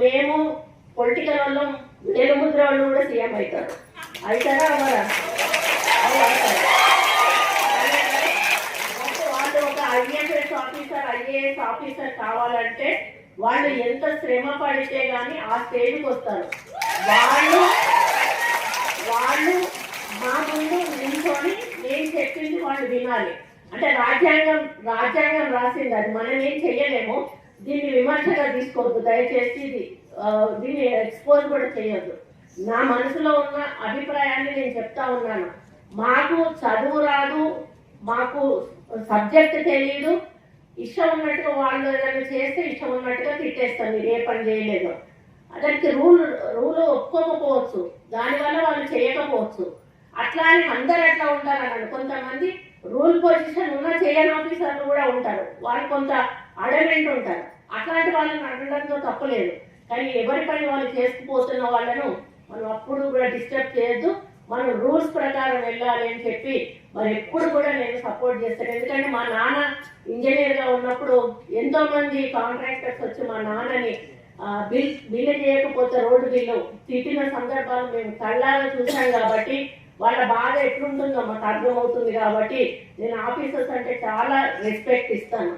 మేము పొలిటికల్ వాళ్ళం, వేలుముద్ర వాళ్ళు కూడా సీఎం అవుతారు. అవుతారా అవరా? వాళ్ళు ఒక ఐఏఎస్ ఆఫీసర్ కావాలంటే వాళ్ళు ఎంత శ్రమ పడితే కానీ ఆ స్టేజ్కి వస్తారు. వాళ్ళు మా ముందు నిల్చొని నేను చెప్పింది వాళ్ళు వినాలి. అంటే రాజ్యాంగం రాసింది, అది మనం ఏం చెయ్యలేము. దీన్ని విమర్శగా తీసుకోవద్దు దయచేసి, దీన్ని ఎక్స్పోజ్ కూడా చేయొద్దు. నా మనసులో ఉన్న అభిప్రాయాన్ని నేను చెప్తా ఉన్నాను. మాకు చదువు రాదు, మాకు సబ్జెక్ట్ తెలియదు, ఇష్టం ఉన్నట్టుగా వాళ్ళు ఏదైనా చేస్తే ఇష్టం ఉన్నట్టుగా తిట్టేస్తాం, మీరు ఏ పని చేయలేదు. దానికి రూల్ ఒప్పుకోకపోవచ్చు, దానివల్ల వాళ్ళు చేయకపోవచ్చు. అట్లా అని అందరు అట్లా ఉంటారన్నాడు. కొంతమంది రూల్ పొజిషన్ ఉన్న చేయని ఆఫీసర్లు కూడా ఉంటారు, వాళ్ళు కొంత అడమెంట్ ఉంటారు. అట్లాంటి వాళ్ళని అనడంతో తప్పలేదు. కానీ ఎవరి పని వాళ్ళు చేసుకుపోతున్న వాళ్ళను మనం అప్పుడు కూడా డిస్టర్బ్ చేయొద్దు. మనం రూల్స్ ప్రకారం వెళ్ళాలి అని చెప్పి మరి ఎప్పుడు కూడా నేను సపోర్ట్ చేస్తాను. ఎందుకంటే మా నాన్న ఇంజనీర్గా ఉన్నప్పుడు ఎంతో మంది కాంట్రాక్టర్స్ వచ్చి మా నాన్నని బిల్లు చేయకపోతే రోడ్డు బిల్లు తిట్టిన సందర్భాలు మేము కళ్ళాగా చూసాం. కాబట్టి వాళ్ళ బాధ ఎట్లుంటుందో మాకు అర్థమవుతుంది. కాబట్టి నేను ఆఫీసర్స్ అంటే చాలా రెస్పెక్ట్ ఇస్తాను.